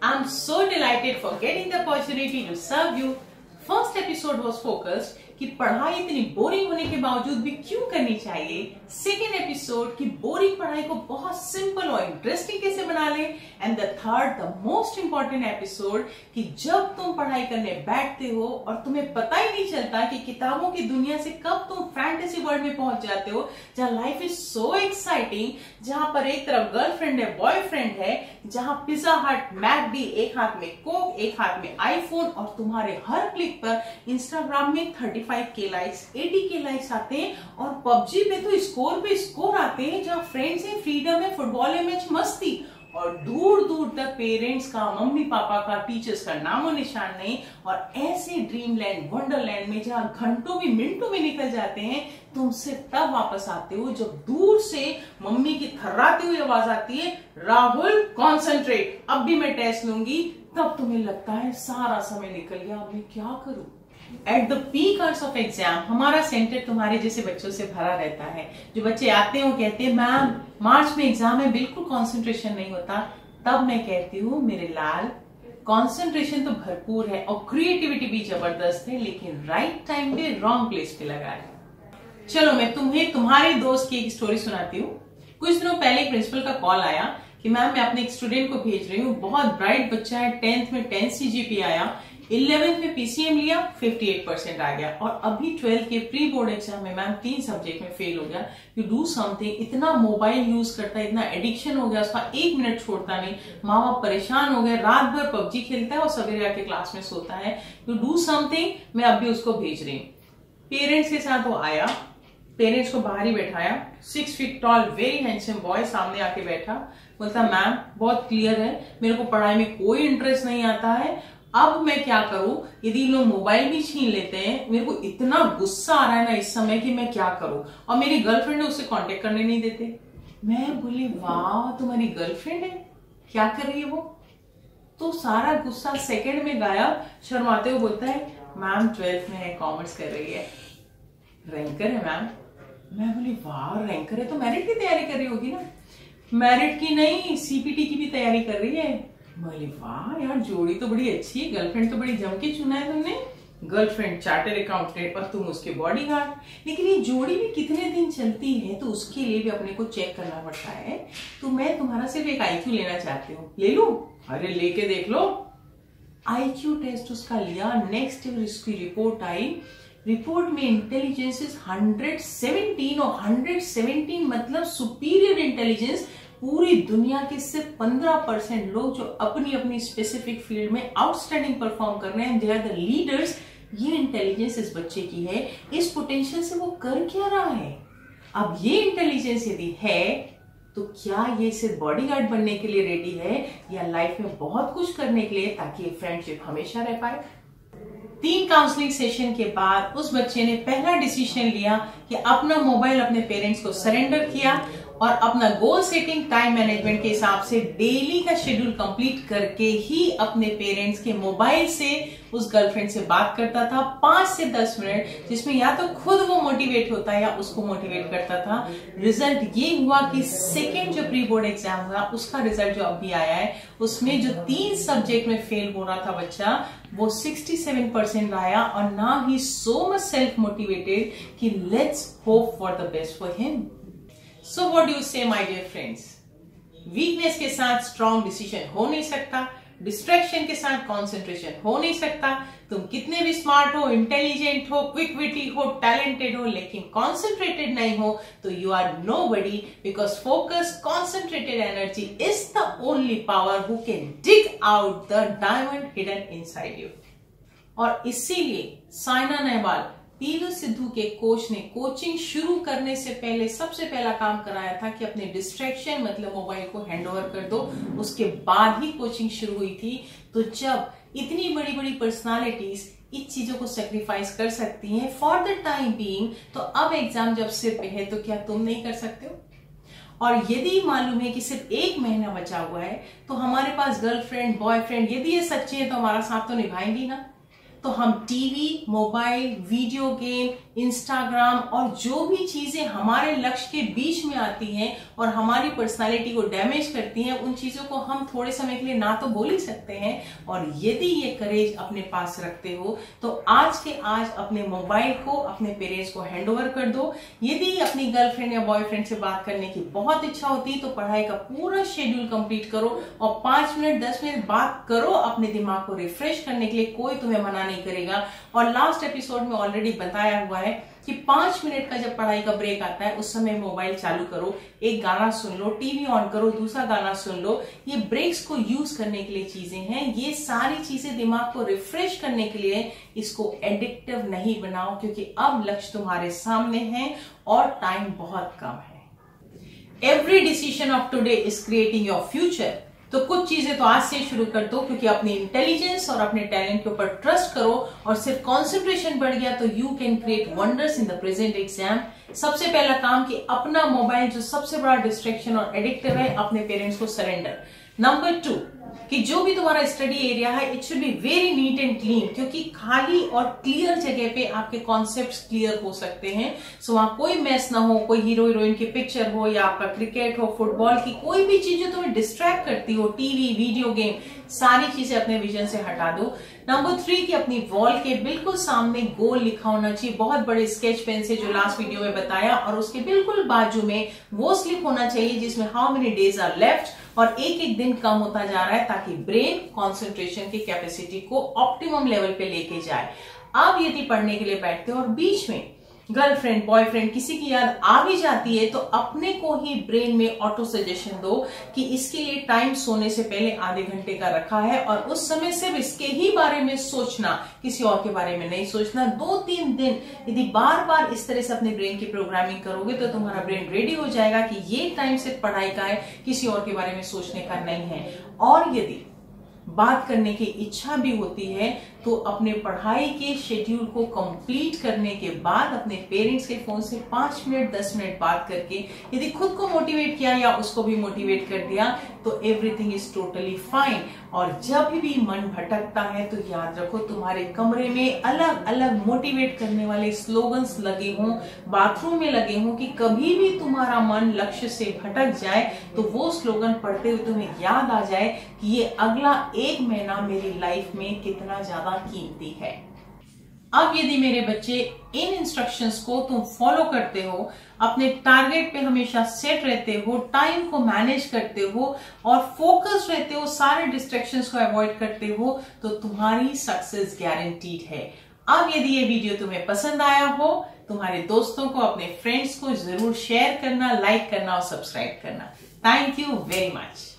I'm so delighted for getting the opportunity to serve you. First episode was focused कि पढ़ाई इतनी boring होने के बावजूद भी क्यों करनी चाहिए। सेकेंड एपिसोड कि बोरिंग पढ़ाई को बहुत सिंपल और इंटरेस्टिंग कैसे बना ले। And the third the most important episode कि जब तुम पढ़ाई करने बैठते हो और तुम्हें पता ही नहीं चलता कि किताबों की दुनिया से कब तुम फैंटेसी वर्ल्ड में पहुंच जाते हो, जहां लाइफ इज सो एक्साइटिंग, जहां पर एक तरफ गर्लफ्रेंड है, बॉयफ्रेंड है, जहां पिज्जा हट, मैकडी, एक हाथ में कोक, एक हाथ में आईफोन और तुम्हारे हर क्लिक पर इंस्टाग्राम में 35K लाइक्स, 80K लाइक्स आते हैं और पबजी पे तो स्कोर पे स्कोर आते हैं, जहां फ्रेंड्स है, फ्रीडम है, फुटबॉल है, मैच, मस्ती और दूर दूर तक पेरेंट्स का, मम्मी पापा का, टीचर्स का नामो निशान नहीं। और ऐसे ड्रीमलैंड, वंडरलैंड में जहां घंटों भी मिनटों में निकल जाते हैं, तुम सिर्फ तब वापस आते हो जब दूर से मम्मी की थर्राती हुई आवाज आती है, राहुल कॉन्सेंट्रेट, अब भी मैं टेस्ट लूंगी। तब तुम्हें लगता है सारा समय निकल गया, अब मैं क्या करूं। At the peak hours of exam हमारा सेंटर तुम्हारे जैसे बच्चों से भरा रहता है। जो बच्चे आते हैं वो कहते हैं मैम मार्च में एग्जाम है, बिल्कुल कंसंट्रेशन नहीं होता। तब मैं कहती हूँ मेरे लाल, कंसंट्रेशन तो भरपूर है और क्रिएटिविटी भी जबरदस्त है, लेकिन राइट टाइम पे रॉन्ग प्लेस पे लगा है। चलो मैं तुम्हें तुम्हारे दोस्त की एक स्टोरी सुनाती हूँ। कुछ दिनों पहले प्रिंसिपल का कॉल आया कि मैम मैं अपने एक स्टूडेंट को भेज रही हूँ, बहुत ब्राइट बच्चा है, 10th में 10 CGPA आया, 11th में PCM लिया, 58% आ गया और अभी 12th के प्री बोर्ड एग्जाम में मैम 3 सब्जेक्ट में फेल हो गया। You do something. इतना मोबाइल यूज करता है, इतना एडिक्शन हो गया उसका, 1 मिनट छोड़ता नहीं। माँ बाप परेशान हो गए, रात भर पबजी खेलता है और सवेरे आके क्लास में सोता है। You do something. मैं अभी उसको भेज रही हूँ। पेरेंट्स के साथ वो आया, पेरेंट्स को बाहर ही बैठाया, 6 feet tall very handsome boy सामने आके बैठा, बोलता मैम बहुत क्लियर है, मेरे को पढ़ाई में कोई इंटरेस्ट नहीं आता है, अब मैं क्या करूं, यदि लोग मोबाइल भी छीन लेते हैं, मेरे को इतना गुस्सा आ रहा है ना इस समय कि मैं क्या करूं, और मेरी गर्लफ्रेंड है उससे कांटेक्ट करने नहीं देते। मैं बोली वाह तुम्हारी गर्लफ्रेंड है, क्या कर रही है वो। तो सारा गुस्सा सेकंड में गायब, शर्माते हुए बोलता है मैम 12th में है, कॉमर्स कर रही है, रैंकर है मैम। मैं बोली वाह रैंकर है तो मेरिट की तैयारी कर रही होगी ना। मेरिट की नहीं, CPT की भी तैयारी कर रही है। बोली वाह यार जोड़ी तो बड़ी अच्छी है, गर्लफ्रेंड तो बड़ी जम के चुना है तुमने, गर्लफ्रेंड चार्टर्ड अकाउंटेंट और तुम उसके बॉडीगार्ड। लेकिन ये जोड़ी भी कितने दिन चलती है तो उसके लिए भी अपने को चेक करना पड़ता है। तो मैं तुम्हारा सिर्फ एक IQ लेना चाहती हूँ, ले लूं? अरे लेके देख लो। IQ टेस्ट उसका लिया, नेक्स्ट उसकी रिपोर्ट आई, रिपोर्ट में इंटेलिजेंस इज 117 और 117 मतलब सुपीरियर इंटेलिजेंस। पूरी दुनिया के सिर्फ 15% लोग जो अपनी अपनी स्पेसिफिक फील्ड में आउटस्टैंडिंग परफॉर्म कर रहे हैं, दे आर द लीडर्स। ये इंटेलिजेंस इस बच्चे की है, इस पोटेंशियल से वो कर क्या रहा है। अब ये इंटेलिजेंस यदि है तो क्या ये सिर्फ बॉडीगार्ड बनने के लिए रेडी है या लाइफ में बहुत कुछ करने के लिए, ताकि ये फ्रेंडशिप हमेशा रह पाए। 3 काउंसलिंग सेशन के बाद उस बच्चे ने पहला डिसीजन लिया कि अपना मोबाइल अपने पेरेंट्स को सरेंडर किया और अपना गोल सेटिंग, टाइम मैनेजमेंट के हिसाब से डेली का शेड्यूल कंप्लीट करके ही अपने पेरेंट्स के मोबाइल से उस गर्लफ्रेंड से बात करता था 5 से 10 मिनट, जिसमें या तो खुद वो मोटिवेट होता या उसको मोटिवेट करता था। रिजल्ट ये हुआ कि सेकेंड जो प्री बोर्ड एग्जाम हुआ उसका रिजल्ट जो अभी आया है, उसमें जो 3 सब्जेक्ट में फेल हो रहा था बच्चा, वो 67% आया। और now he so much self motivated कि let's hope for the best for him. So what do you say my dear friends? Weakness के साथ स्ट्रॉन्ग डिसीजन हो नहीं सकता, डिस्ट्रैक्शन के साथ कंसंट्रेशन हो नहीं सकता। तुम कितने भी स्मार्ट हो, इंटेलिजेंट हो, क्विक विटी हो, टैलेंटेड हो, लेकिन कॉन्सेंट्रेटेड नहीं हो तो you are nobody, because focus, concentrated energy is the only power who can dig out the diamond hidden inside you. और इसीलिए साइना नेहवाल, PV सिद्धू के कोच ने कोचिंग शुरू करने से पहले सबसे पहला काम कराया था कि अपने डिस्ट्रैक्शन मतलब मोबाइल को हैंडओवर कर दो। उसके बाद ही कोचिंग शुरू हुई थी। तो जब इतनी बड़ी बड़ी पर्सनालिटीज इस चीजों को सेक्रीफाइस कर सकती हैं फॉर द टाइम बीइंग, तो अब एग्जाम जब सिर पे है तो क्या तुम नहीं कर सकते हो। और यदि मालूम है कि सिर्फ 1 महीना बचा हुआ है तो हमारे पास गर्लफ्रेंड, बॉयफ्रेंड यदि ये सच्चे हैं तो हमारा साथ तो निभाएंगी ना। तो हम TV, mobile, video game, Instagram और जो भी चीजें हमारे लक्ष्य के बीच में आती हैं और हमारी पर्सनालिटी को डैमेज करती हैं, उन चीजों को हम थोड़े समय के लिए ना तो बोल ही सकते हैं। और यदि ये करेज अपने पास रखते हो तो आज के आज अपने मोबाइल को अपने पेरेंट्स को हैंड ओवर कर दो। यदि अपनी गर्लफ्रेंड या बॉयफ्रेंड से बात करने की बहुत इच्छा होती है तो पढ़ाई का पूरा शेड्यूल कंप्लीट करो और 5 मिनट 10 मिनट बात करो अपने दिमाग को रिफ्रेश करने के लिए, कोई तुम्हें मना नहीं करेगा। और लास्ट एपिसोड में ऑलरेडी बताया हुआ है कि 5 मिनट का जब पढ़ाई का ब्रेक आता है उस समय मोबाइल चालू करो, एक गाना सुन लो, टीवी ऑन करो, दूसरा गाना सुन लो। ये ब्रेक्स को यूज करने के लिए चीजें हैं, ये सारी चीजें दिमाग को रिफ्रेश करने के लिए। इसको एडिक्टिव नहीं बनाओ क्योंकि अब लक्ष्य तुम्हारे सामने है और टाइम बहुत कम है। Every decision of today is creating your future. तो कुछ चीजें तो आज से शुरू कर दो क्योंकि अपनी इंटेलिजेंस और अपने टैलेंट के ऊपर ट्रस्ट करो और सिर्फ कंसंट्रेशन बढ़ गया तो you can create wonders in the present exam. सबसे पहला काम कि अपना मोबाइल जो सबसे बड़ा डिस्ट्रैक्शन और एडिक्टिव है, अपने पेरेंट्स को सरेंडर। नंबर 2 कि जो भी तुम्हारा स्टडी एरिया है it should be very neat and clean, क्योंकि खाली और क्लियर जगह पे आपके कॉन्सेप्ट्स क्लियर हो सकते हैं। सो वहां कोई मैस ना हो, कोई हीरो हीरोइन की पिक्चर हो या आपका क्रिकेट हो, फुटबॉल की कोई भी चीज जो तुम्हें डिस्ट्रैक्ट करती हो, टीवी, वीडियो गेम, सारी चीजें अपने विजन से हटा दो। नंबर 3 कि अपनी वॉल के बिल्कुल सामने गोल लिखा होना चाहिए, बहुत बड़े स्केच पेन से, जो लास्ट वीडियो में बताया, और उसके बिल्कुल बाजू में वो स्लिप होना चाहिए जिसमें how many days are left और एक एक दिन कम होता जा रहा है, ताकि ब्रेन कंसंट्रेशन की कैपेसिटी को ऑप्टिमम लेवल पे लेके जाए। अब यदि पढ़ने के लिए बैठते हो और बीच में गर्लफ्रेंड, बॉयफ्रेंड, किसी की याद आ भी जाती है तो अपने को ही ब्रेन में ऑटो सजेशन दो कि इसके लिए टाइम सोने से पहले आधे घंटे का रखा है और उस समय सिर्फ इसके ही बारे में सोचना, किसी और के बारे में नहीं सोचना। 2-3 दिन यदि बार बार इस तरह से अपने ब्रेन की प्रोग्रामिंग करोगे तो तुम्हारा ब्रेन रेडी हो जाएगा कि ये टाइम सिर्फ पढ़ाई का है, किसी और के बारे में सोचने का नहीं है। और यदि बात करने की इच्छा भी होती है तो अपने पढ़ाई के शेड्यूल को कंप्लीट करने के बाद अपने पेरेंट्स के फोन से 5 मिनट 10 मिनट बात करके यदि खुद को मोटिवेट किया या उसको भी मोटिवेट कर दिया तो एवरीथिंग इज टोटली फाइन। और जब भी मन भटकता है तो याद रखो तुम्हारे कमरे में अलग अलग मोटिवेट करने वाले स्लोगन्स लगे हों, बाथरूम में लगे हों, कि कभी भी तुम्हारा मन लक्ष्य से भटक जाए तो वो स्लोगन पढ़ते हुए तुम्हें याद आ जाए कि ये अगला 1 महीना मेरी लाइफ में कितना ज्यादा कीमती है। अब यदि मेरे बच्चे इन इंस्ट्रक्शंस को तुम फॉलो करते हो, अपने टारगेट पे हमेशा सेट रहते हो, टाइम को मैनेज करते हो और फोकस रहते हो, सारे डिस्ट्रैक्शंस को अवॉइड करते हो, तो तुम्हारी सक्सेस गारंटीड है। अब यदि ये वीडियो तुम्हें पसंद आया हो, तुम्हारे दोस्तों को, अपने फ्रेंड्स को जरूर शेयर करना, लाइक करना और सब्सक्राइब करना। Thank you very much.